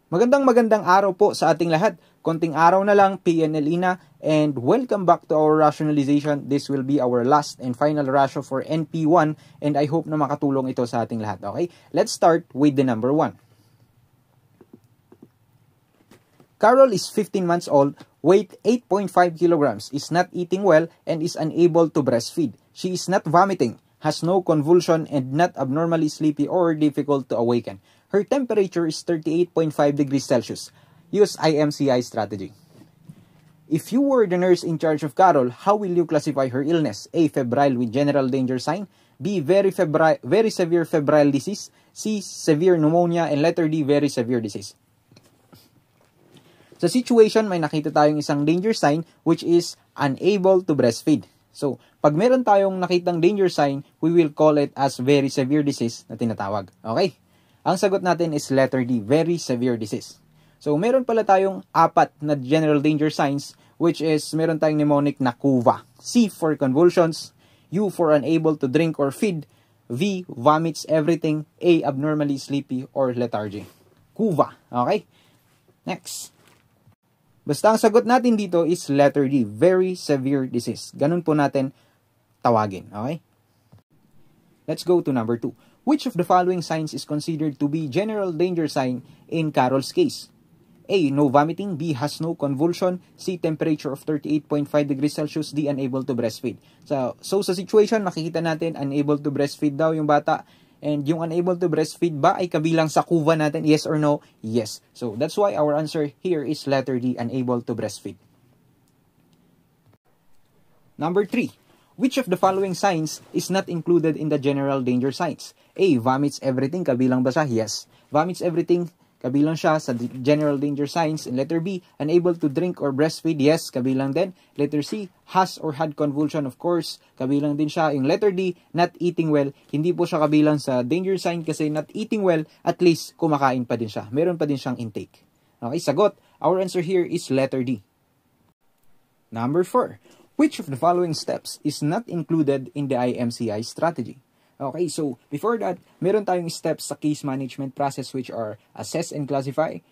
Magandang araw po sa ating lahat. Konting araw na lang, PNL Ina, and welcome back to our rationalization. This will be our last and final ratio for NP1 and I hope na makatulong ito sa ating lahat. Okay, let's start with the number 1. Carol is 15 months old, weight 8.5 kilograms, is not eating well, and is unable to breastfeed. She is not vomiting, has no convulsion, and not abnormally sleepy or difficult to awaken. Her temperature is 38.5 degrees Celsius. Use IMCI strategy. If you were the nurse in charge of Carol, how will you classify her illness? A. Febrile with general danger sign. B. Very severe febrile disease. C. Severe pneumonia. And letter D. Very severe disease. Sa situation, may nakita tayong isang danger sign which is unable to breastfeed. So, pag meron tayong nakitang danger sign, we will call it as very severe disease na tinatawag. Okay? Ang sagot natin is letter D, very severe disease. So, meron pala tayong 4 na general danger signs which is meron tayong mnemonic na KUVA. C for convulsions, U for unable to drink or feed, V, vomits everything, A, abnormally sleepy or lethargy. KUVA. Okay? Next. Basta ang sagot natin dito is letter D, very severe disease. Ganun po natin tawagin. Okay? Let's go to number 2. Which of the following signs is considered to be general danger sign in Carol's case? A. No vomiting. B. Has no convulsion. C. Temperature of 38.5 degrees Celsius. D. Unable to breastfeed. So sa situation, makikita natin unable to breastfeed daw yung bata. And yung unable to breastfeed ba ay kabilang sa KUVA natin? Yes or no? Yes. So that's why our answer here is letter D, unable to breastfeed. Number 3. Which of the following signs is not included in the general danger signs? A. Vomits everything. Kabilang ba siya? Yes. Vomits everything. Kabilang siya sa general danger signs. And letter B. Unable to drink or breastfeed. Yes. Kabilang din. Letter C. Has or had convulsion. Of course. Kabilang din siya. Yung letter D. Not eating well. Hindi po siya kabilang sa danger sign kasi not eating well. At least kumakain pa din siya. Meron pa din siyang intake. Okay. Sagot. Our answer here is letter D. Number 4. Which of the following steps is not included in the IMCI strategy? Okay, so before that, meron tayong steps sa case management process which are assess and classify,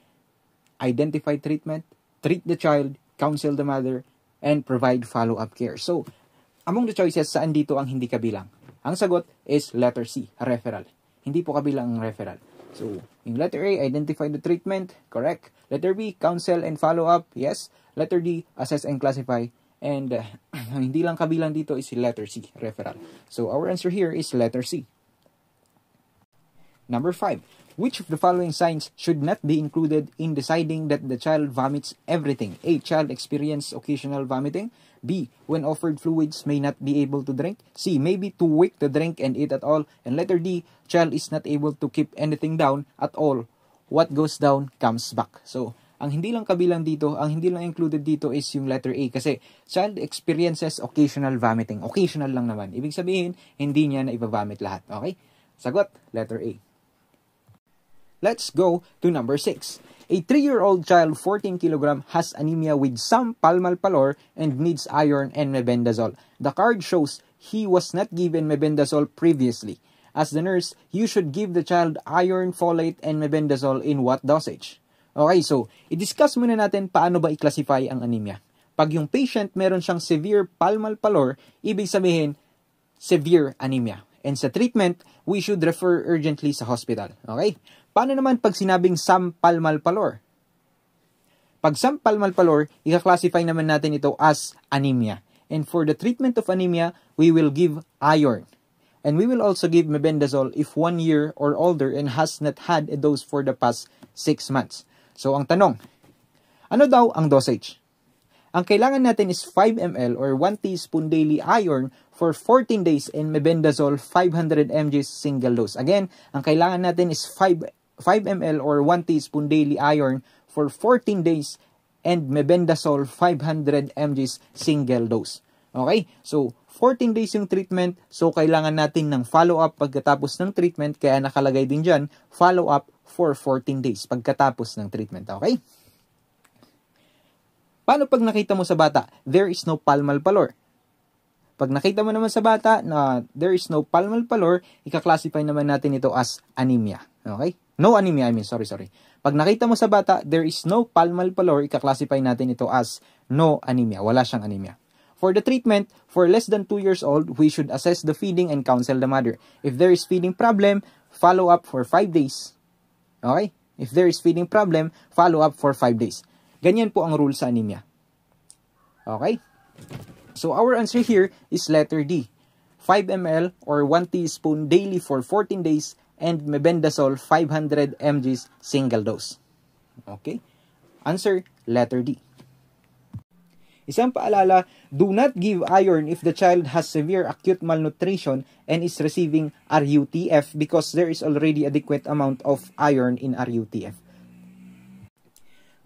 identify treatment, treat the child, counsel the mother, and provide follow-up care. So, among the choices, saan dito ang hindi kabilang? Ang sagot is letter C, referral. Hindi po kabilang ang referral. So, yung letter A, identify the treatment, correct. Letter B, counsel and follow-up, yes. Letter D, assess and classify. And hindi lang kabilang dito is letter C, referral. So our answer here is letter C. Number 5. Which of the following signs should not be included in deciding that the child vomits everything? A. Child experience occasional vomiting. B. When offered fluids may not be able to drink. C. May be too weak to drink and eat at all. And letter D. Child is not able to keep anything down at all. What goes down comes back. So ang hindi lang kabilang dito, ang hindi lang included dito is yung letter A kasi child experiences occasional vomiting. Occasional lang naman. Ibig sabihin, hindi niya na ibavomit lahat. Okay? Sagot, letter A. Let's go to number 6. A 3-year-old child, 14 kg, has anemia with some palmar pallor and needs iron and mebendazole. The card shows he was not given mebendazole previously. As the nurse, you should give the child iron, folate, and mebendazole in what dosage? Okay, so, i-discuss muna natin paano ba i-classify ang anemia. Pag yung patient meron siyang severe palmar pallor, ibig sabihin, severe anemia. And sa treatment, we should refer urgently sa hospital. Okay? Paano naman pag sinabing some palmar pallor? Pag some palmar pallor, i-classify naman natin ito as anemia. And for the treatment of anemia, we will give iron. And we will also give mebendazole if 1 year or older and has not had a dose for the past 6 months. So, ang tanong, ano daw ang dosage? Ang kailangan natin is 5 ml or 1 teaspoon daily iron for 14 days and mebendazole 500 mg single dose. Again, ang kailangan natin is 5 ml or 1 teaspoon daily iron for 14 days and mebendazole 500 mg single dose. Okay? So, 14 days yung treatment, so kailangan natin ng follow-up pagkatapos ng treatment, kaya nakalagay din dyan, follow-up for 14 days pagkatapos ng treatment, okay? Paano pag nakita mo sa bata, there is no palmar pallor? Pag nakita mo naman sa bata na there is no palmar pallor, ika-classify naman natin ito as anemia. Okay? No anemia, sorry. Pag nakita mo sa bata, there is no palmar pallor, ika-classify natin ito as no anemia. Wala siyang anemia. For the treatment, for less than 2 years old, we should assess the feeding and counsel the mother. If there is feeding problem, follow up for 5 days. Okay? If there is feeding problem, follow up for 5 days. Ganyan po ang rule sa anemia. Okay? So our answer here is letter D. 5 ml or 1 teaspoon daily for 14 days and mebendazole 500 mg single dose. Okay? Answer, letter D. Isang paalala, do not give iron if the child has severe acute malnutrition and is receiving RUTF because there is already adequate amount of iron in RUTF.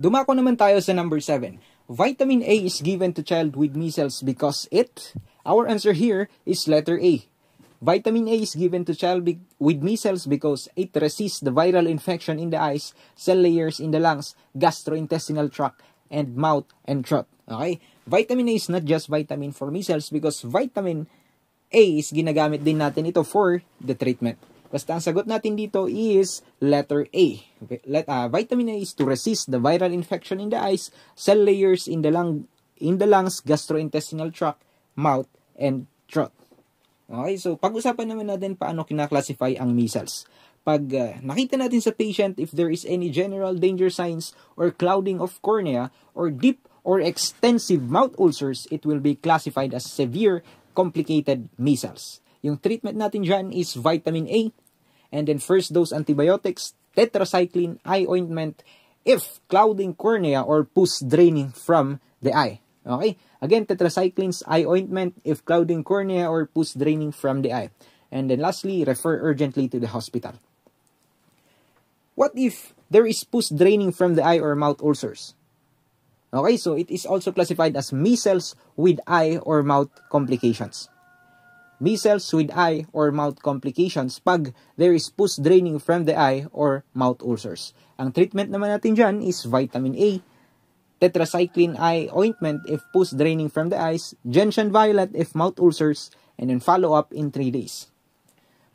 Dumako naman tayo sa number 7. Vitamin A is given to child with measles because it... Our answer here is letter A. Vitamin A is given to child with measles because it resists the viral infection in the eyes, cell layers in the lungs, gastrointestinal tract, and mouth and throat. Okay? Vitamin A is not just vitamin for measles because vitamin A is ginagamit din natin ito for the treatment. Basta ang sagot natin dito is letter A. Okay? Vitamin A is to resist the viral infection in the eyes, cell layers in the lungs, gastrointestinal tract, mouth, and throat. Okay, so pag-usapan naman natin paano kinaklasify ang measles. Pag nakita natin sa patient if there is any general danger signs or clouding of cornea or deep or extensive mouth ulcers, it will be classified as severe complicated measles. Yung treatment natin dyan is vitamin A, and then first dose antibiotics, tetracycline eye ointment, if clouding cornea or pus draining from the eye. Okay? Again, tetracycline's eye ointment if clouding cornea or pus draining from the eye. And then lastly, refer urgently to the hospital. What if there is pus draining from the eye or mouth ulcers? Okay, so it is also classified as measles with eye or mouth complications. Measles with eye or mouth complications pag there is pus draining from the eye or mouth ulcers. Ang treatment naman natin dyan is vitamin A, tetracycline eye ointment if pus draining from the eyes, gentian violet if mouth ulcers, and then follow up in 3 days.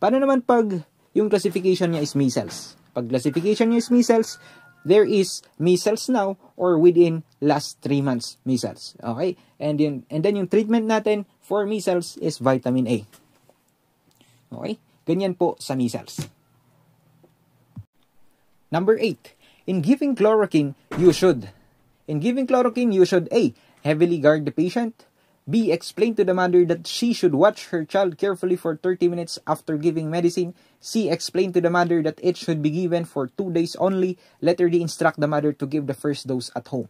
Paano naman pag yung classification niya is measles? Pag classification niya is measles, there is measles now or within last 3 months measles. Okay? And then yung treatment natin for measles is vitamin A. Okay? Ganyan po sa measles. Number 8. In giving chloroquine, you should A. Heavily guard the patient. B. Explain to the mother that she should watch her child carefully for 30 minutes after giving medicine. C. Explain to the mother that it should be given for 2 days only. Letter D. Instruct the mother to give the first dose at home.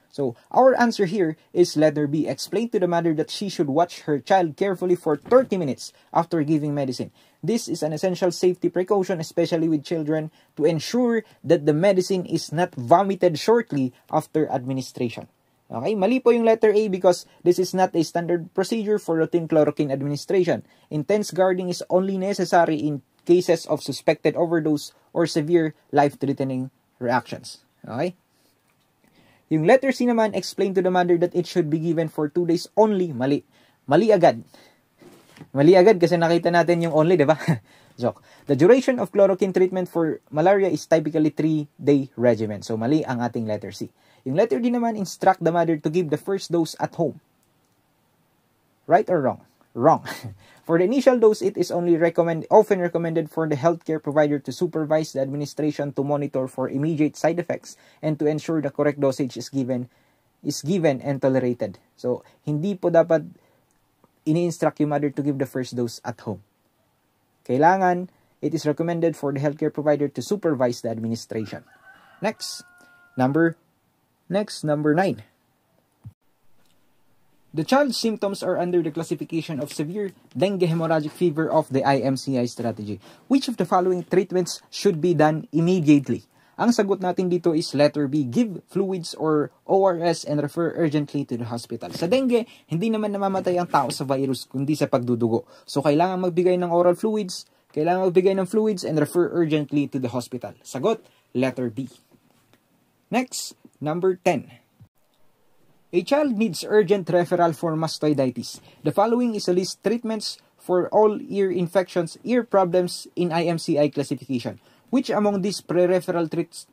So, our answer here is letter B. Explain to the mother that she should watch her child carefully for 30 minutes after giving medicine. This is an essential safety precaution, especially with children, to ensure that the medicine is not vomited shortly after administration. Okay, mali po yung letter A because this is not a standard procedure for routine chloroquine administration. Intense guarding is only necessary in cases of suspected overdose or severe life-threatening reactions. Okay? Yung letter C naman, explain to the mother that it should be given for 2 days only. Mali. Mali agad. Mali agad kasi nakita natin yung only, diba? Joke. The duration of chloroquine treatment for malaria is typically 3-day regimen. So, mali ang ating letter C. Yung letter D naman, instruct the mother to give the first dose at home. Right or wrong? Wrong. For the initial dose, it is only often recommended for the healthcare provider to supervise the administration to monitor for immediate side effects and to ensure the correct dosage is given and tolerated. So, hindi po dapat ini-instruct yung mother to give the first dose at home. Kailangan, it is recommended for the healthcare provider to supervise the administration. Next, number 9. The child's symptoms are under the classification of severe dengue hemorrhagic fever of the IMCI strategy. Which of the following treatments should be done immediately? Ang sagot natin dito is letter B, give fluids or ORS and refer urgently to the hospital. Sa dengue, hindi naman namamatay ang tao sa virus kundi sa pagdudugo. So, kailangan magbigay ng oral fluids, and refer urgently to the hospital. Sagot, letter B. Next, number 10. A child needs urgent referral for mastoiditis. The following is a list treatments for all ear infections, ear problems in IMCI classification. Which among these pre-referral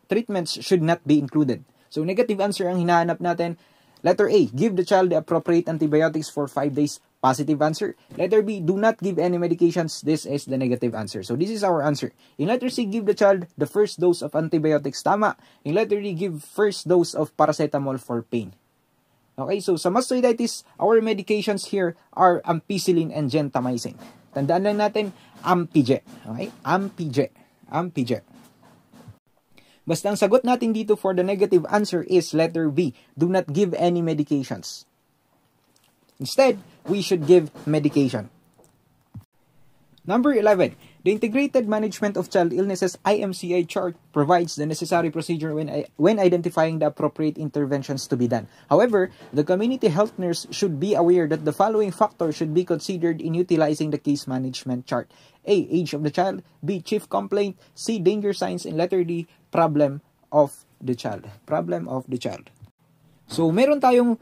treatments should not be included? So negative answer ang hinahanap natin. Letter A, give the child the appropriate antibiotics for 5 days. Positive answer. Letter B, do not give any medications. This is the negative answer. So this is our answer. In letter C, give the child the first dose of antibiotics. Tama. In letter D, give first dose of paracetamol for pain. Okay, so sa mastoiditis, our medications here are ampicillin and gentamicin. Tandaan lang natin, Ampige. Okay, Ampige. Basta ang sagot natin dito for the negative answer is letter B. Do not give any medications. Instead, we should give medication. Number 11. The Integrated Management of Child Illnesses IMCI chart provides the necessary procedure when identifying the appropriate interventions to be done. However, the community health nurse should be aware that the following factors should be considered in utilizing the case management chart. A. Age of the child. B. Chief complaint. C. Danger signs. And letter D. Problem of the child. So meron tayong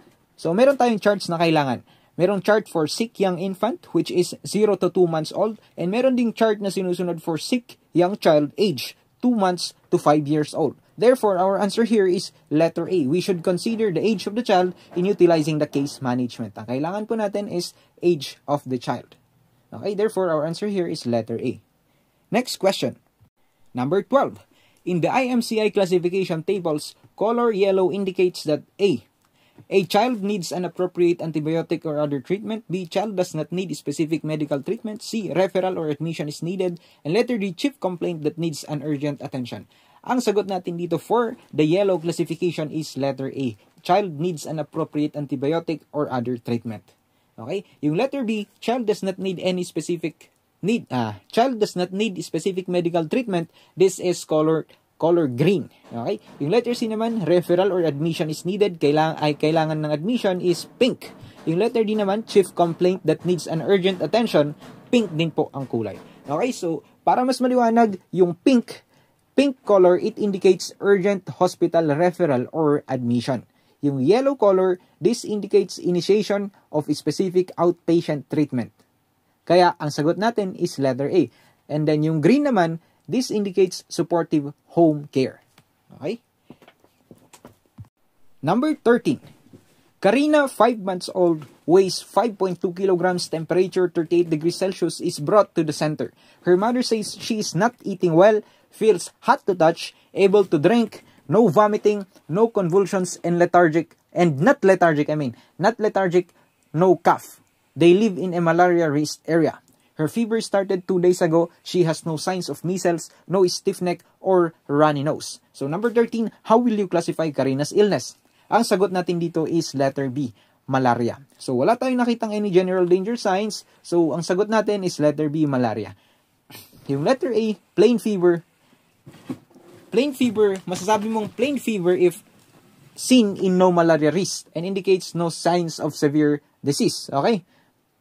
charts na kailangan. Merong chart for sick young infant, which is 0 to 2 months old. And meron ding chart na sinusunod for sick young child, age 2 months to 5 years old. Therefore, our answer here is letter A. We should consider the age of the child in utilizing the case management. Ang kailangan po natin is age of the child. Okay, therefore, our answer here is letter A. Next question. Number 12. In the IMCI classification tables, color yellow indicates that A child needs an appropriate antibiotic or other treatment. B. Child does not need specific medical treatment. C. Referral or admission is needed. And letter D. Chief complaint that needs an urgent attention. Ang sagot natin dito for the yellow classification is letter A. Child needs an appropriate antibiotic or other treatment. Okay? Yung letter B, child does not need specific medical treatment. This is color green. Okay? Yung letter C naman, referral or admission is needed. Kailangan ng admission is pink. Yung letter D naman, chief complaint that needs an urgent attention, pink din po ang kulay. Okay? So, para mas maliwanag, yung pink color, it indicates urgent hospital referral or admission. Yung yellow color, this indicates initiation of a specific outpatient treatment. Kaya, ang sagot natin is letter A. And then, yung green naman, this indicates supportive home care. Okay? Number 13. Karina, 5 months old, weighs 5.2 kilograms, temperature 38 degrees Celsius, is brought to the center. Her mother says she is not eating well, feels hot to touch, able to drink, no vomiting, no convulsions, and not lethargic, no cough. They live in a malaria risk area. Her fever started 2 days ago. She has no signs of measles, no stiff neck, or runny nose. So number 13, how will you classify Karina's illness? Ang sagot natin dito is letter B, malaria. So wala tayong nakitang any general danger signs. So ang sagot natin is letter B, malaria. Yung letter A, plain fever. Plain fever, masasabi mong plain fever if seen in no malaria risk and indicates no signs of severe disease. Okay?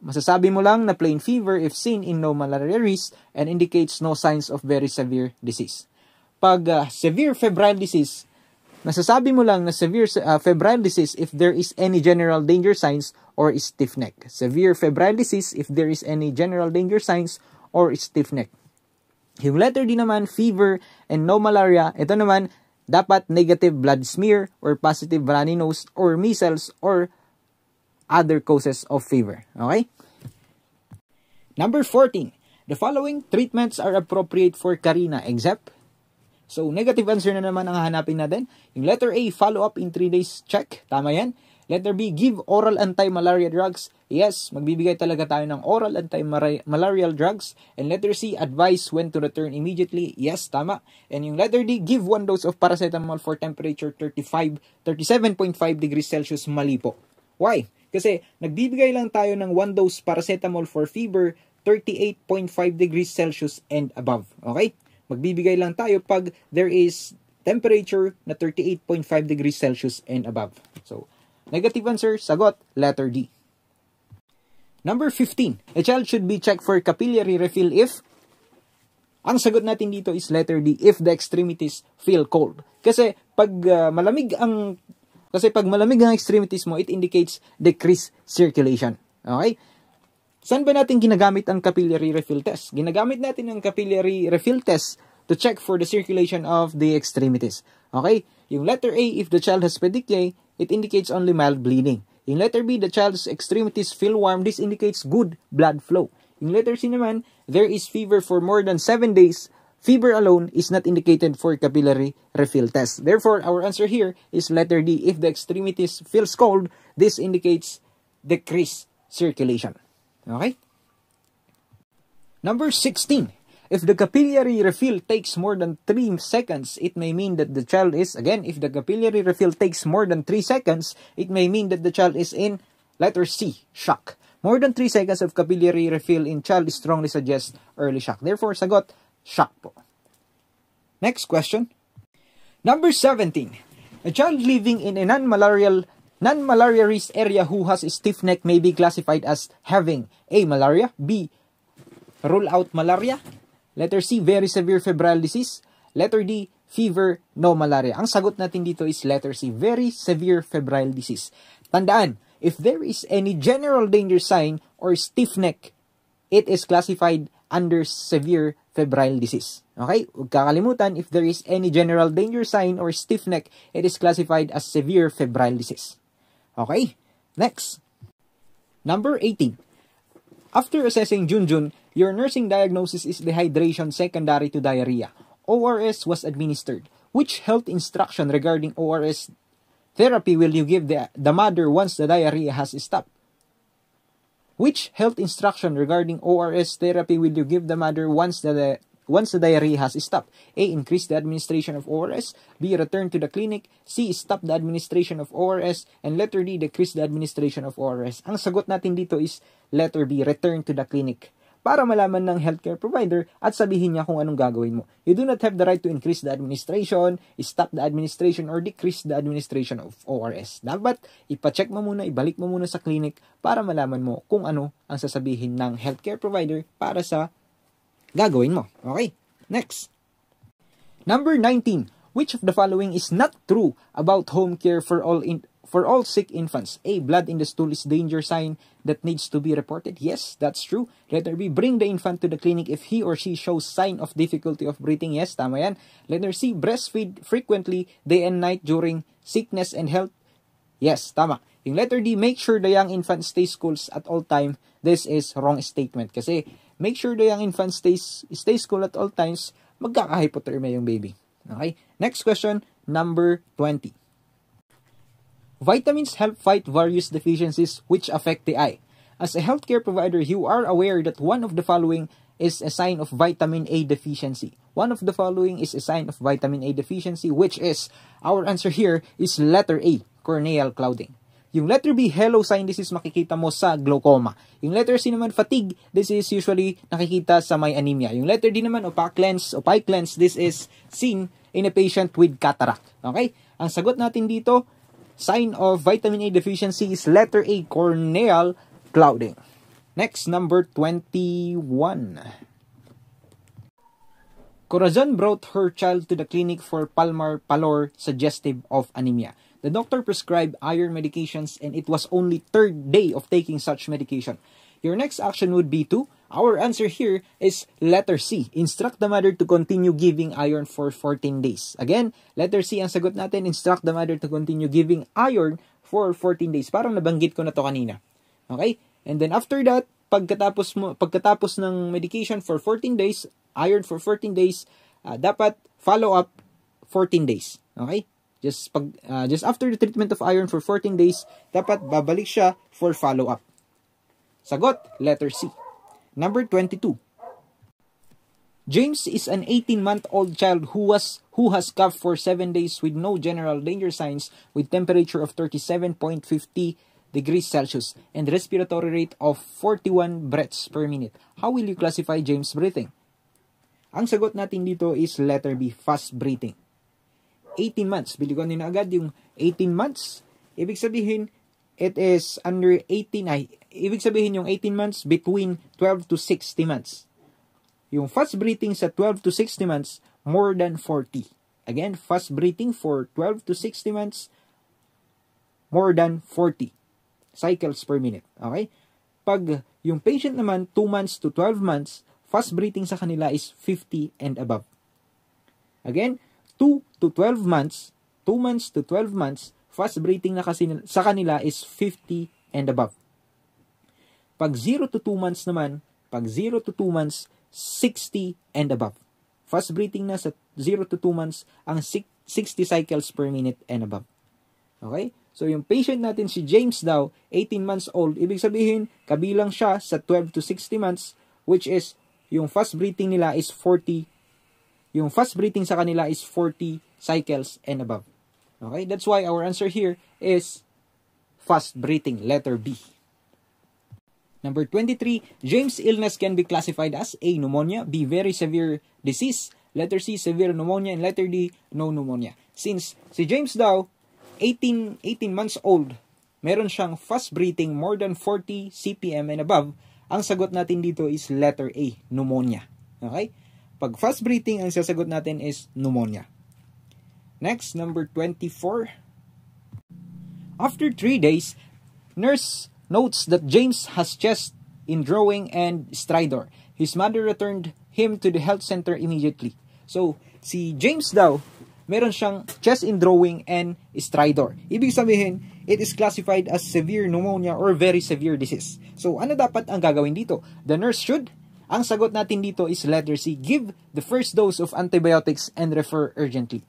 Masasabi mo lang na plain fever if seen in no malaria risk and indicates no signs of very severe disease. Pag severe febrile disease, masasabi mo lang na severe febrile disease if there is any general danger signs or stiff neck. Severe febrile disease if there is any general danger signs or stiff neck. Yung letter D naman, fever and no malaria, ito naman, dapat negative blood smear or positive runny nose or measles or other causes of fever. Okay? Number 14. The following treatments are appropriate for Karina except. So, negative answer na naman ang hanapin natin. Yung letter A, follow up in 3 days, check. Tama yan. Letter B, give oral anti-malaria drugs. Yes, magbibigay talaga tayo ng oral anti-malarial drugs. And letter C, advise when to return immediately. Yes, tama. And yung letter D, give 1 dose of paracetamol for temperature 37.5 degrees Celsius, mali po. Why? Kasi nagbibigay lang tayo ng 1 dose paracetamol for fever 38.5 degrees Celsius and above. Okay? Magbibigay lang tayo pag there is temperature na 38.5 degrees Celsius and above. So, negative answer, sagot, letter D. Number 15. A child should be checked for capillary refill if. Ang sagot natin dito is letter D, if the extremities feel cold. Kasi pag malamig ang Kasi pag malamig ang extremities mo, it indicates decreased circulation. Okay? Saan ba natin ginagamit ang capillary refill test? Ginagamit natin ang capillary refill test to check for the circulation of the extremities. Okay? Yung letter A, if the child has pedicle, it indicates only mild bleeding. Yung letter B, the child's extremities feel warm. This indicates good blood flow. Yung letter C naman, there is fever for more than 7 days. Fever alone is not indicated for capillary refill test. Therefore, our answer here is letter D. If the extremities feels cold, this indicates decreased circulation. Okay? Number 16. If the capillary refill takes more than 3 seconds, it may mean that the child is, again, if the capillary refill takes more than 3 seconds, it may mean that the child is in, letter C, shock. More than 3 seconds of capillary refill in child strongly suggests early shock. Therefore, sagot, shock po. Next question. Number 17. A child living in a non-malaria-risk area who has a stiff neck may be classified as having A. Malaria, B. Rule out malaria, letter C. Very severe febrile disease, letter D. Fever, no malaria. Ang sagot natin dito is letter C. Very severe febrile disease. Tandaan, if there is any general danger sign or stiff neck, it is classified under severe febrile disease. Okay? Huwag kakalimutan, if there is any general danger sign or stiff neck, it is classified as severe febrile disease. Okay? Next. Number 18. After assessing Junjun, your nursing diagnosis is dehydration secondary to diarrhea. ORS was administered. Which health instruction regarding ORS therapy will you give the mother once the diarrhea has stopped? Which health instruction regarding ORS therapy will you give the mother once the diarrhea has stopped? A. Increase the administration of ORS. B. Return to the clinic. C. Stop the administration of ORS. And letter D. Decrease the administration of ORS. Ang sagot natin dito is letter B. Return to the clinic. Para malaman ng healthcare provider at sabihin niya kung anong gagawin mo. You do not have the right to increase the administration, stop the administration, or decrease the administration of ORS. Dapat ipacheck mo muna, ibalik mo muna sa clinic para malaman mo kung ano ang sasabihin ng healthcare provider para sa gagawin mo. Okay? Next. Number 19. Which of the following is not true about home care for all sick infants? A. Blood in the stool is danger sign that needs to be reported. Yes, that's true. Letter B. Bring the infant to the clinic if he or she shows sign of difficulty of breathing. Yes, tama yan. Letter C. Breastfeed frequently day and night during sickness and health. Yes, tama. Yung letter D. Make sure the young infant stays cool at all time. This is wrong statement. Kasi make sure the young infant stays cool at all times, magkaka-hypothermia yung baby. Okay? Next question, number 20. Vitamins help fight various deficiencies which affect the eye. As a healthcare provider, you are aware that one of the following is a sign of vitamin A deficiency. One of the following is a sign of vitamin A deficiency, which is, our answer here is letter A, corneal clouding. Yung letter B, halo sign, this is makikita mo sa glaucoma. Yung letter C naman, fatigue, this is usually nakikita sa may anemia. Yung letter D naman, opaque lens, this is seen in a patient with cataract. Okay? Ang sagot natin dito, sign of vitamin A deficiency is letter A, corneal clouding. Next, number 21. Corazon brought her child to the clinic for palmar pallor suggestive of anemia. The doctor prescribed iron medications and it was only third day of taking such medication. Your next action would be to, our answer here is letter C. Instruct the mother to continue giving iron for 14 days. Again, letter C ang sagot natin, instruct the mother to continue giving iron for 14 days. Parang nabanggit ko na to kanina. Okay? And then after that, pagkatapos ng medication for 14 days, iron for 14 days, dapat follow up 14 days. Okay? Just after the treatment of iron for 14 days, dapat babalik siya for follow up. Sagot, letter C. Number 22. James is an 18-month-old child who has coughed for 7 days with no general danger signs, with temperature of 37.50 degrees Celsius and respiratory rate of 41 breaths per minute. How will you classify James' breathing? Ang sagot natin dito is letter B, fast breathing. 18 months. Biligon din na agad yung 18 months. Ibig sabihin, it is under 18, ibig sabihin yung 18 months between 12 to 60 months. Yung fast breathing sa 12 to 60 months, more than 40. Again, fast breathing for 12 to 60 months, more than 40 cycles per minute. Okay? Pag yung patient naman 2 months to 12 months, fast breathing sa kanila is 50 and above. Again, 2 to 12 months, 2 months to 12 months, fast breathing na kasi sa kanila is 50 and above. Pag 0 to 2 months naman, pag 0 to 2 months, 60 and above. Fast breathing na sa 0 to 2 months ang 60 cycles per minute and above. Okay? So, yung patient natin, si James daw, 18 months old, ibig sabihin, kabilang siya sa 12 to 60 months, which is, yung fast breathing nila is 40, yung fast breathing sa kanila is 40 cycles and above. Okay? That's why our answer here is fast breathing, letter B. Number 23, James' illness can be classified as A, pneumonia, B, very severe disease, letter C, severe pneumonia, and letter D, no pneumonia. Since si James daw, 18 months old, meron siyang fast breathing more than 40 CPM and above, ang sagot natin dito is letter A, pneumonia. Okay? Pag fast breathing, ang sasagot natin is pneumonia. Next, number 24. After 3 days, nurse notes that James has chest indrawing and stridor. His mother returned him to the health center immediately. So, si James daw, meron siyang chest indrawing and stridor. Ibig sabihin, it is classified as severe pneumonia or very severe disease. So, ano dapat ang gagawin dito? The nurse should, ang sagot natin dito is letter C, give the first dose of antibiotics and refer urgently.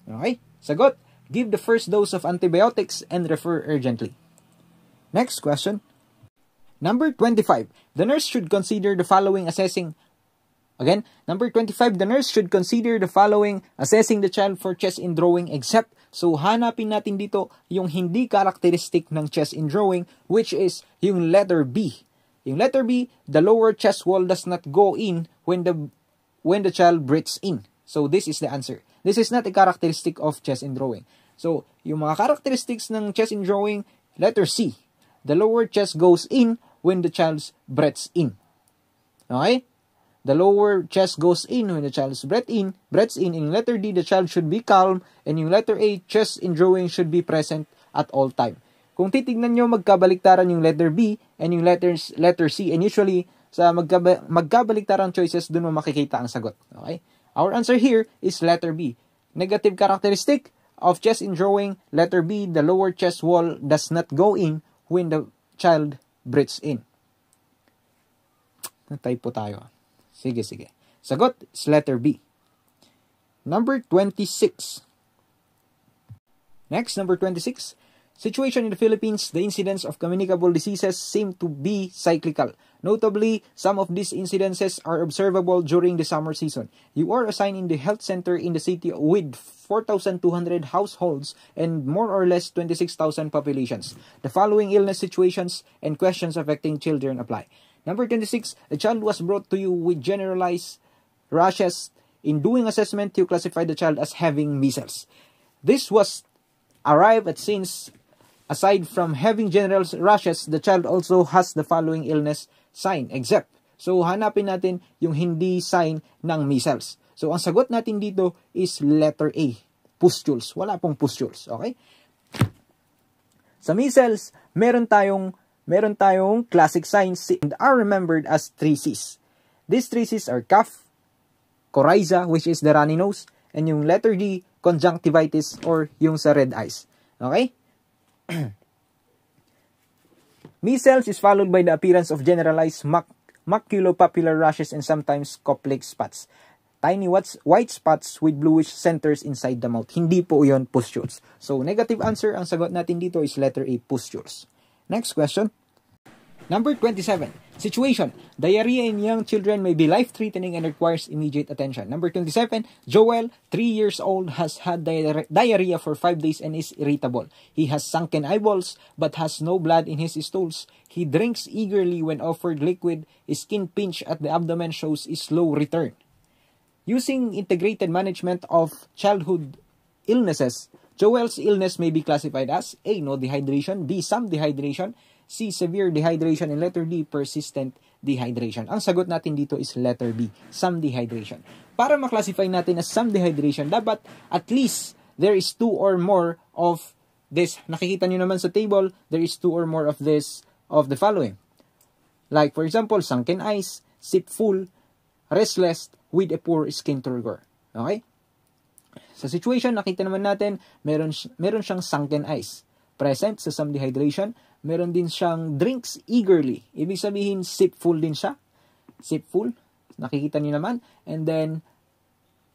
Okay? Sagot, give the first dose of antibiotics and refer urgently. Next question. Number 25. The nurse should consider the following assessing. Again, number 25. The nurse should consider the following assessing the child for chest indrawing except. So, hanapin natin dito yung hindi characteristic ng chest indrawing, which is yung letter B. Yung letter B, the lower chest wall does not go in when the child breathes in. So, this is the answer. This is not a characteristic of chest indrawing. So, yung mga characteristics ng chest indrawing, letter C. The lower chest goes in when the child breathes in. Okay? The lower chest goes in when the child breathes in. In letter D, the child should be calm. And yung letter A, chest indrawing should be present at all time. Kung titignan nyo, magkabaliktaran yung letter B and yung letter C. And usually, sa magkabaliktaran choices, dun mo makikita ang sagot. Okay? Our answer here is letter B. Negative characteristic of chest indrawing, letter B, the lower chest wall does not go in when the child breathes in. Natay po tayo. Sige. Sagot is letter B. Number 26. Next, number 26. Situation in the Philippines, the incidence of communicable diseases seem to be cyclical. Notably, some of these incidences are observable during the summer season. You are assigned in the health center in the city with 4,200 households and more or less 26,000 populations. The following illness situations and questions affecting children apply. Number 26, a child was brought to you with generalized rashes. In doing assessment, you classify the child as having measles. This was arrived at since, aside from having general rashes, the child also has the following illness sign, except. So, hanapin natin yung hindi sign ng measles. So, ang sagot natin dito is letter A, pustules. Wala pong pustules, okay? Sa measles, meron tayong classic signs and are remembered as 3 C's. These 3 C's are cough, coryza, which is the runny nose, and yung letter D, conjunctivitis or yung sa red eyes. Okay? Measles is followed by the appearance of generalized maculopapular rashes and sometimes Koplik spots. Tiny white spots with bluish centers inside the mouth. Hindi po yun pustules. So, negative answer, ang sagot natin dito is letter A, pustules. Next question. Number 27. Situation. Diarrhea in young children may be life-threatening and requires immediate attention. Number 27. Joel, 3 years old, has had diarrhea for 5 days and is irritable. He has sunken eyeballs but has no blood in his stools. He drinks eagerly when offered liquid. His skin pinch at the abdomen shows a slow return. Using integrated management of childhood illnesses, Joel's illness may be classified as A, no dehydration, B, some dehydration, C, severe dehydration, and letter D, persistent dehydration. Ang sagot natin dito is letter B, some dehydration. Para maklasify natin as some dehydration, dapat at least there is 2 or more of this, nakikita nyo naman sa table, there is 2 or more of the following. Like, for example, sunken eyes, sip full, restless, with a poor skin turgor. Okay? Sa situation, nakita naman natin, meron siyang sunken eyes. Present sa some dehydration, meron din siyang drinks eagerly. Ibig sabihin, sip full din siya. Sip full, nakikita niyo naman. And then,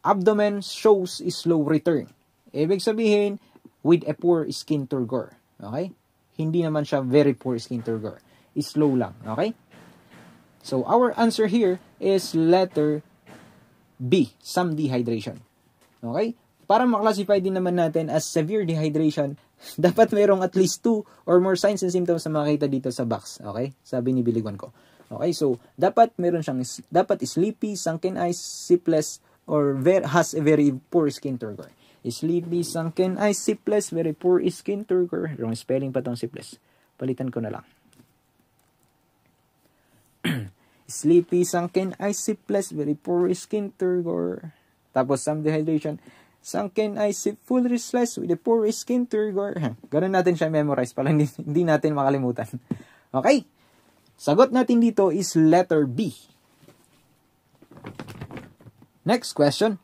abdomen shows slow return. Ibig sabihin, with a poor skin turgor. Okay? Hindi naman siya very poor skin turgor. Slow lang. Okay? So, our answer here is letter B, some dehydration. Okay? Para maklasify din naman natin as severe dehydration, dapat mayroong at least 2 or more signs and symptoms na makita dito sa box. Okay? Sabi ni Biliguan ko. Okay? So, dapat sleepy, sunken eyes, sipless, or has a very poor skin turgor. Sleepy, sunken eyes, sipless, very poor skin turgor. Wrong spelling pa tong sipless. Palitan ko na lang. Sleepy, sunken eyes, sipless, very poor skin turgor. Tapos some dehydration. Sunken eyes, full restless with a poor skin turgor. Ganun natin siya memorize pala, hindi natin makalimutan. Okay? Sagot natin dito is letter B. Next question.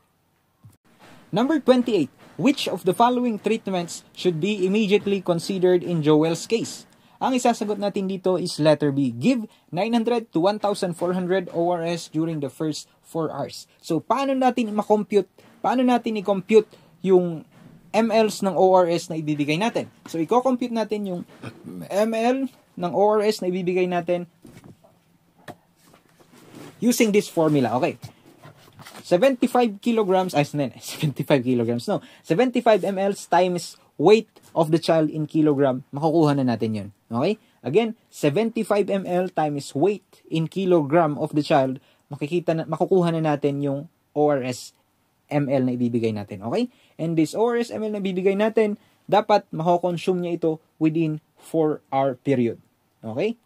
Number 28. Which of the following treatments should be immediately considered in Joel's case? Ang isasagot natin dito is letter B. Give 900 to 1,400 ORS during the first 4 hours. So, paano natin i-compute yung mLs ng ORS na ibibigay natin? So, i-compute natin yung mL ng ORS na ibibigay natin using this formula. Okay. 75 kilograms, 75 kilograms, no. 75 mL times weight of the child in kilogram, makukuha na natin yun. Okay? Again, 75 mL times weight in kilogram of the child, makukuha na natin yung ORS mL na ibibigay natin. Okay? And this ORS mL na ibibigay natin, dapat makokonsume niya ito within 4-hour period. Okay?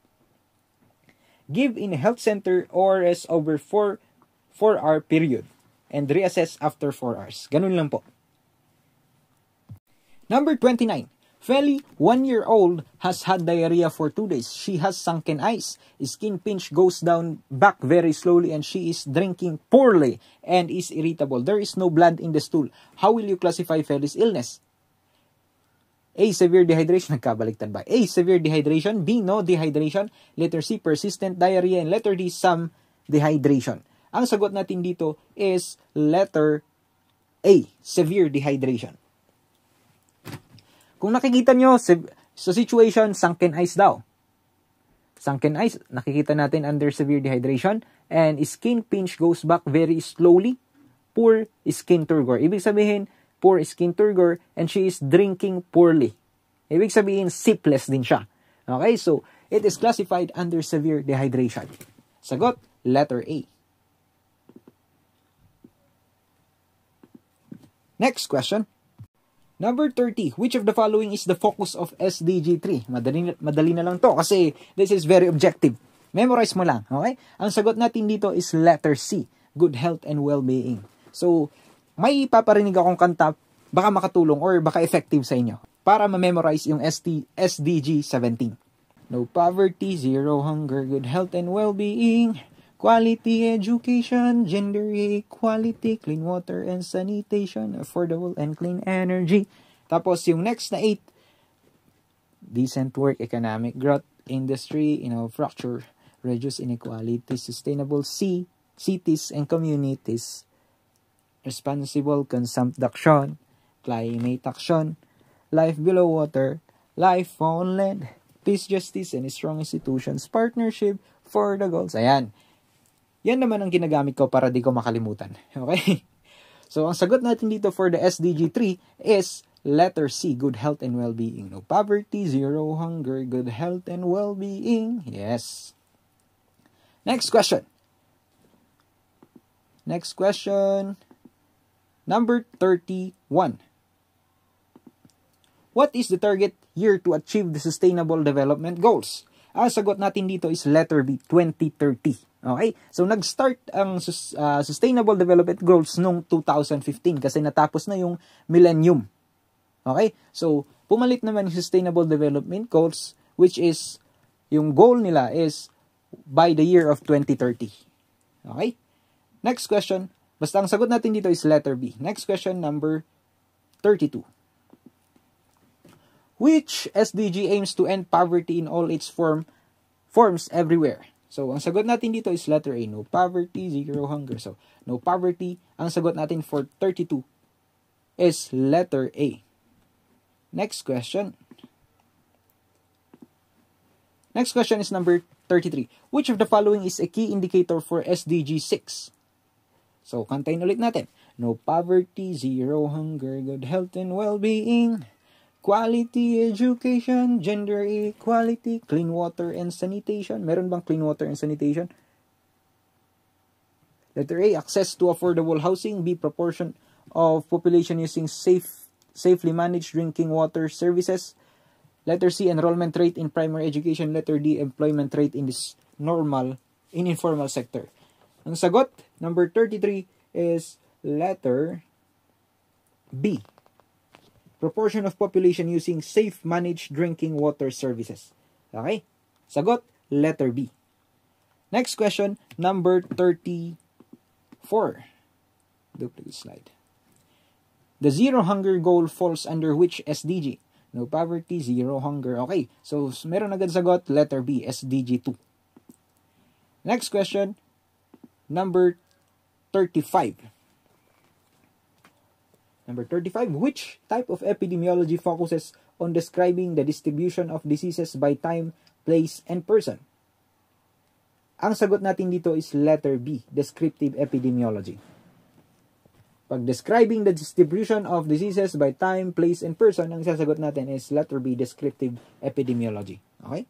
Give in a health center ORS over 4-hour period and reassess after 4 hours. Ganun lang po. Number 29. Feli, 1-year-old, has had diarrhea for 2 days. She has sunken eyes. Skin pinch goes down back very slowly and she is drinking poorly and is irritable. There is no blood in the stool. How will you classify Feli's illness? A. Severe dehydration. Nagkabaliktad ba? A. Severe dehydration. B. No dehydration. Letter C. Persistent diarrhea. And letter D. Some dehydration. Ang sagot natin dito is letter A. Severe dehydration. Kung nakikita nyo sa situation, sunken eyes daw. Sunken eyes, nakikita natin under severe dehydration. And skin pinch goes back very slowly. Poor skin turgor. Ibig sabihin, poor skin turgor and she is drinking poorly. Ibig sabihin, sipless din siya. Okay, so it is classified under severe dehydration. Sagot, letter A. Next question. Number 30. Which of the following is the focus of SDG 3? Madali na lang to kasi this is very objective. Memorize mo lang, okay? Ang sagot natin dito is letter C. Good health and well-being. So, may paparinig akong kanta, baka makatulong or baka effective sa inyo para ma-memorize yung SDG 17. No poverty, zero hunger, good health and well-being. Quality education, gender equality, clean water and sanitation, affordable and clean energy. Tapos yung next na 8, decent work, economic growth, industry, infrastructure, reduce inequality, sustainable cities and communities, responsible consumption, climate action, life below water, life on land, peace, justice, and strong institutions, partnership for the goals. Ayan. Yan naman ang ginagamit ko para di ko makalimutan. Okay? So, ang sagot natin dito for the SDG 3 is letter C, good health and well-being. No poverty, zero hunger, good health and well-being. Yes. Next question. Next question. Number 31. What is the target year to achieve the Sustainable Development Goals? Ang sagot natin dito is letter B, 2030. Okay? So, nag-start ang Sustainable Development Goals noong 2015 kasi natapos na yung millennium. Okay? So, pumalit naman yung Sustainable Development Goals, which is, yung goal nila is by the year of 2030. Okay? Next question. Basta ang sagot natin dito is letter B. Next question, number 32. Which SDG aims to end poverty in all its forms everywhere? So, ang sagot natin dito is letter A. No poverty, zero hunger. So, no poverty. Ang sagot natin for 32 is letter A. Next question. Next question is number 33. Which of the following is a key indicator for SDG 6? So, kantayin ulit natin. No poverty, zero hunger, good health and well-being, quality education, gender equality, clean water and sanitation. Meron bang clean water and sanitation? Letter A, access to affordable housing. B, proportion of population using safely managed drinking water services. Letter C, enrollment rate in primary education. Letter D, employment rate in this informal sector. Ang sagot, number 33, is letter B. Proportion of population using safe managed drinking water services. Okay? Sagot, letter B. Next question, number 34. Duplicate slide. The zero hunger goal falls under which SDG? No poverty, zero hunger. Okay, so meron agad sagot, letter B, SDG 2. Next question, number 35. Number 35, which type of epidemiology focuses on describing the distribution of diseases by time, place, and person? Ang sagot natin dito is letter B, descriptive epidemiology. Pag describing the distribution of diseases by time, place, and person, ang sasagot natin is letter B, descriptive epidemiology. Okay?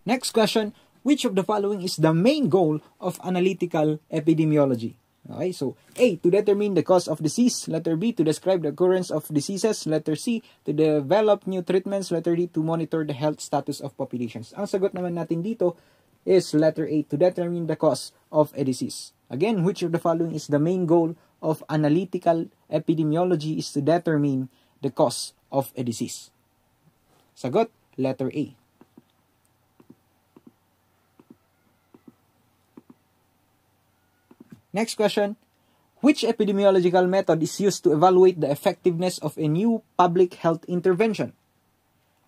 Next question, which of the following is the main goal of analytical epidemiology? Okay, so A, to determine the cause of disease. Letter B, to describe the occurrence of diseases. Letter C, to develop new treatments. Letter D, to monitor the health status of populations. Ang sagot naman natin dito is letter A, to determine the cause of a disease. Again, which of the following is the main goal of analytical epidemiology is to determine the cause of a disease? Sagot, letter A. Next question, which epidemiological method is used to evaluate the effectiveness of a new public health intervention?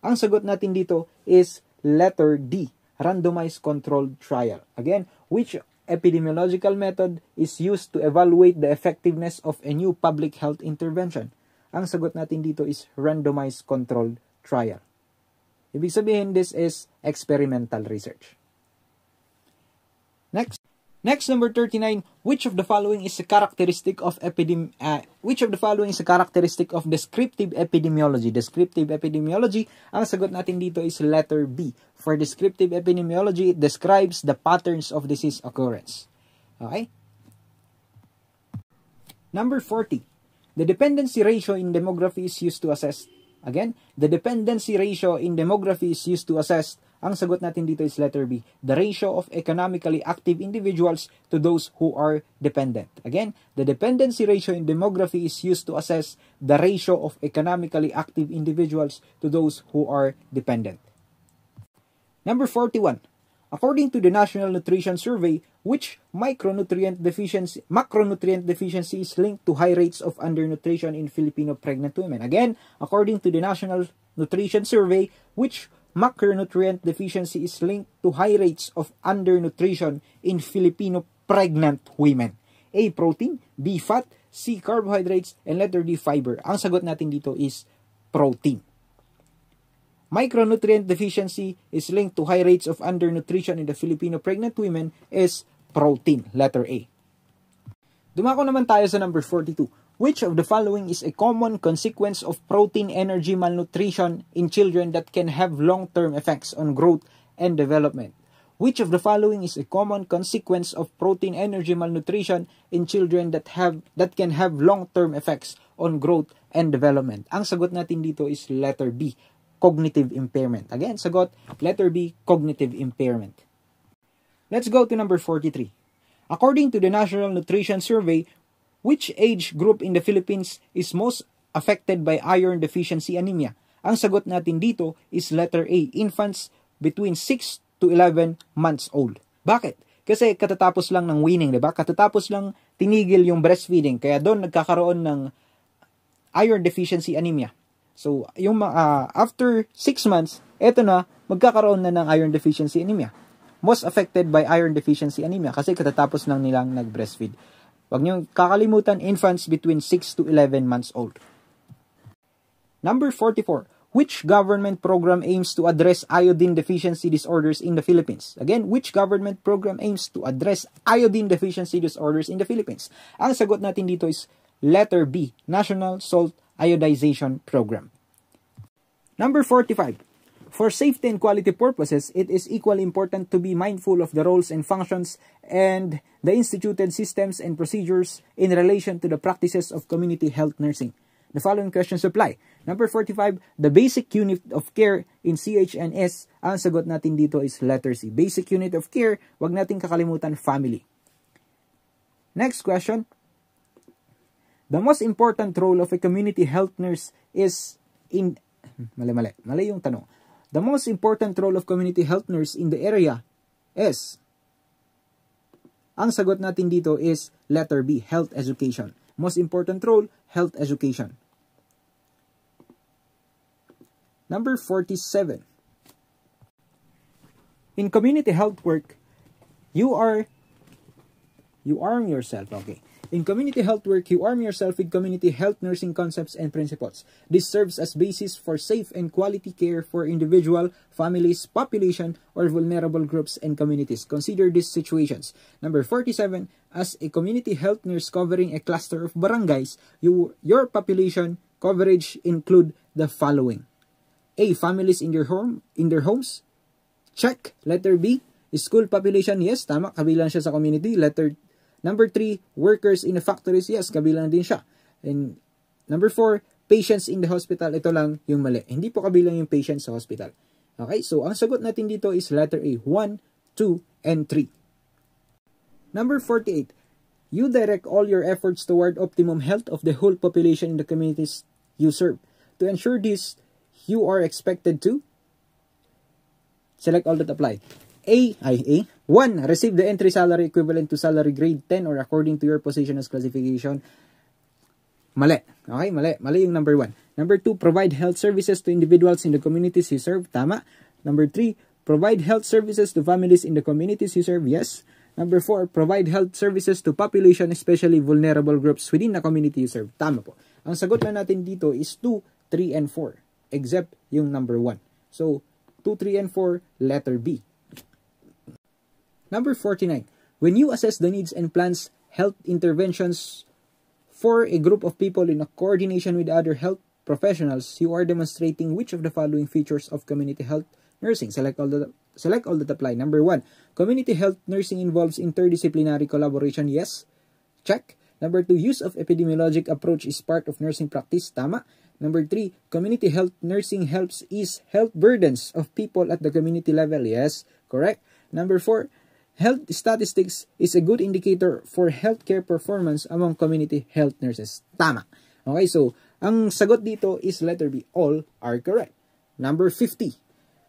Ang sagot natin dito is letter D, randomized controlled trial. Again, which epidemiological method is used to evaluate the effectiveness of a new public health intervention? Ang sagot natin dito is randomized controlled trial. Ibig sabihin, this is experimental research. Next, number 39, which of the following is a characteristic of descriptive epidemiology? Descriptive epidemiology, ang sagot natin dito is letter B. For descriptive epidemiology, it describes the patterns of disease occurrence. Okay? Number 40, the dependency ratio in demography is used to assess. Again, the dependency ratio in demography is used to assess. Ang sagot natin dito is letter B, the ratio of economically active individuals to those who are dependent. Again, the dependency ratio in demography is used to assess the ratio of economically active individuals to those who are dependent. Number 41. According to the National Nutrition Survey, which macronutrient deficiency is linked to high rates of undernutrition in Filipino pregnant women? Again, according to the National Nutrition Survey, which macronutrient deficiency is linked to high rates of undernutrition in Filipino pregnant women? A, protein, B, fat, C, carbohydrates, and letter D, fiber. Ang sagot natin dito is protein. Micronutrient deficiency is linked to high rates of undernutrition in the Filipino pregnant women is protein, letter A. Dumako naman tayo sa number 42. Which of the following is a common consequence of protein energy malnutrition in children that can have long-term effects on growth and development? Which of the following is a common consequence of protein energy malnutrition in children that can have long-term effects on growth and development? Ang sagot natin dito is letter B, cognitive impairment. Again, sagot, letter B, cognitive impairment. Let's go to number 43. According to the National Nutrition Survey, which age group in the Philippines is most affected by iron deficiency anemia? Ang sagot natin dito is letter A, infants between 6 to 11 months old. Bakit? Kasi katatapos lang ng weaning, di ba? Katatapos lang tinigil yung breastfeeding, kaya doon nagkakaroon ng iron deficiency anemia. So, yung after 6 months, eto na, magkakaroon na ng iron deficiency anemia. Most affected by iron deficiency anemia kasi katatapos lang nilang nag-breastfeed. Huwag niyong kakalimutan, infants between 6 to 11 months old. Number 44. Which government program aims to address iodine deficiency disorders in the Philippines? Again, which government program aims to address iodine deficiency disorders in the Philippines? Ang sagot natin dito is letter B, National Salt Iodization Program. Number 45. For safety and quality purposes, it is equally important to be mindful of the roles and functions and the instituted systems and procedures in relation to the practices of community health nursing. The following questions apply. Number 45, the basic unit of care in CHNS, ang sagot natin dito is letter C. Basic unit of care, wag natin kakalimutan family. Next question. The most important role of a community health nurse is in... Mali yung tanong. The most important role of community health nurse in the area is... Ang sagot natin dito is letter B, health education. Most important role, health education. Number 47. In community health work, you arm yourself. Okay. In community health work, you arm yourself with community health nursing concepts and principles. This serves as basis for safe and quality care for individual, families, population, or vulnerable groups and communities. Consider these situations. Number 47, as a community health nurse covering a cluster of barangays, your population coverage include the following. A, families in their homes. Check. Letter B, school population. Yes, tama. Kabilang siya sa community. Number 3, workers in the factories. Yes, kabilang din siya. And number 4, patients in the hospital. Ito lang yung mali. Hindi po kabilang yung patients sa hospital. Okay, so ang sagot natin dito is letter A, 1, 2, and 3. Number 48, you direct all your efforts toward optimum health of the whole population in the communities you serve. To ensure this, you are expected to select all that apply. A. 1. Receive the entry salary equivalent to salary grade 10 or according to your position as classification. Mali. Okay, mali. Mali yung number 1. Number 2, provide health services to individuals in the communities you serve. Tama. Number 3, provide health services to families in the communities you serve. Yes. Number 4, provide health services to population, especially vulnerable groups within the community you serve. Tama po. Ang sagot na natin dito is 2, 3, and 4. Except yung number 1. So, 2, 3, and 4, letter B. Number 49. When you assess the needs and plans health interventions for a group of people in a coordination with other health professionals, you are demonstrating which of the following features of community health nursing. Select all that apply. Number 1. Community health nursing involves interdisciplinary collaboration. Yes. Check. Number 2. Use of epidemiologic approach is part of nursing practice. Tama. Number 3, community health nursing helps ease health burdens of people at the community level. Yes, correct. Number 4, health statistics is a good indicator for healthcare performance among community health nurses. Tama. Okay, so ang sagot dito is letter B. All are correct. Number 50,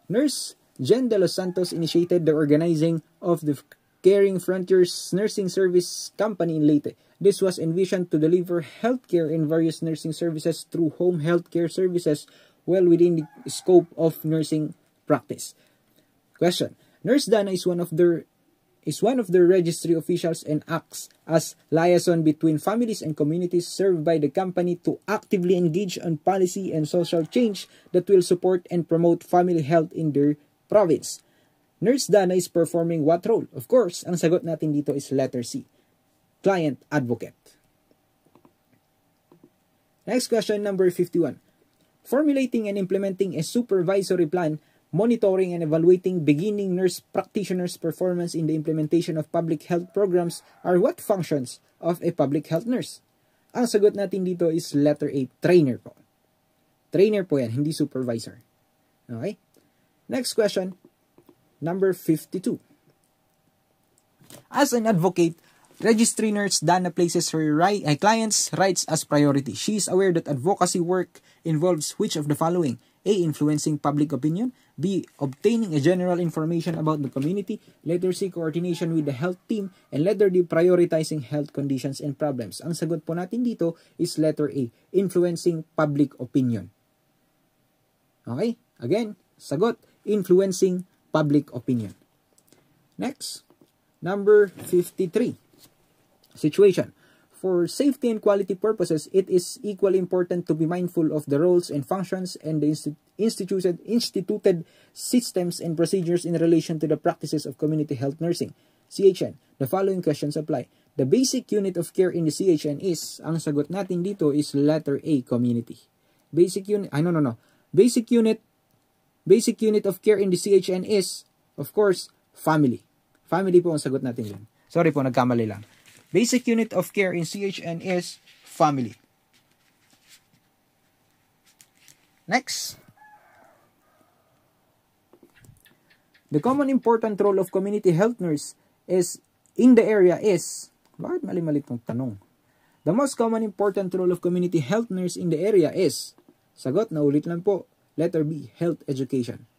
Nurse Jen De Los Santos initiated the organizing of the Caring Frontiers Nursing Service Company in Leyte. This was envisioned to deliver healthcare in various nursing services through home healthcare services well within the scope of nursing practice. Question. Nurse Dana is one of the registry officials and acts as liaison between families and communities served by the company to actively engage on policy and social change that will support and promote family health in their province. Nurse Dana is performing what role? Of course, ang sagot natin dito is letter C. Client advocate. Next question, number 51. Formulating and implementing a supervisory plan, monitoring and evaluating beginning nurse practitioners' performance in the implementation of public health programs are what functions of a public health nurse? Ang sagot natin dito is letter A, trainer po. Trainer po yan, hindi supervisor. Okay? Next question, number 52. As an advocate, Registry nurse Dana places her client's rights as priority. She is aware that advocacy work involves which of the following? A. Influencing public opinion. B. Obtaining a general information about the community. Letter C. Coordination with the health team. And letter D. Prioritizing health conditions and problems. Ang sagot po natin dito is letter A. Influencing public opinion. Okay? Again, sagot. Influencing public opinion. Next. Number 53. Situation. For safety and quality purposes, it is equally important to be mindful of the roles and functions and the instituted systems and procedures in relation to the practices of community health nursing. CHN. The following questions apply. The basic unit of care in the CHN is, ang sagot natin dito is letter A, community. Basic unit of care in the CHN is, of course, family. Family po ang sagot natin dyan. Sorry po, nagkamali lang. Basic unit of care in CHN is family. Next. The common important role of community health nurse is in the area is, bakit mali-mali itong tanong? The most common important role of community health nurse in the area is, sagot na ulit lang po, letter B, health education.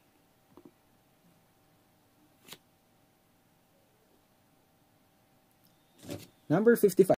Number 55.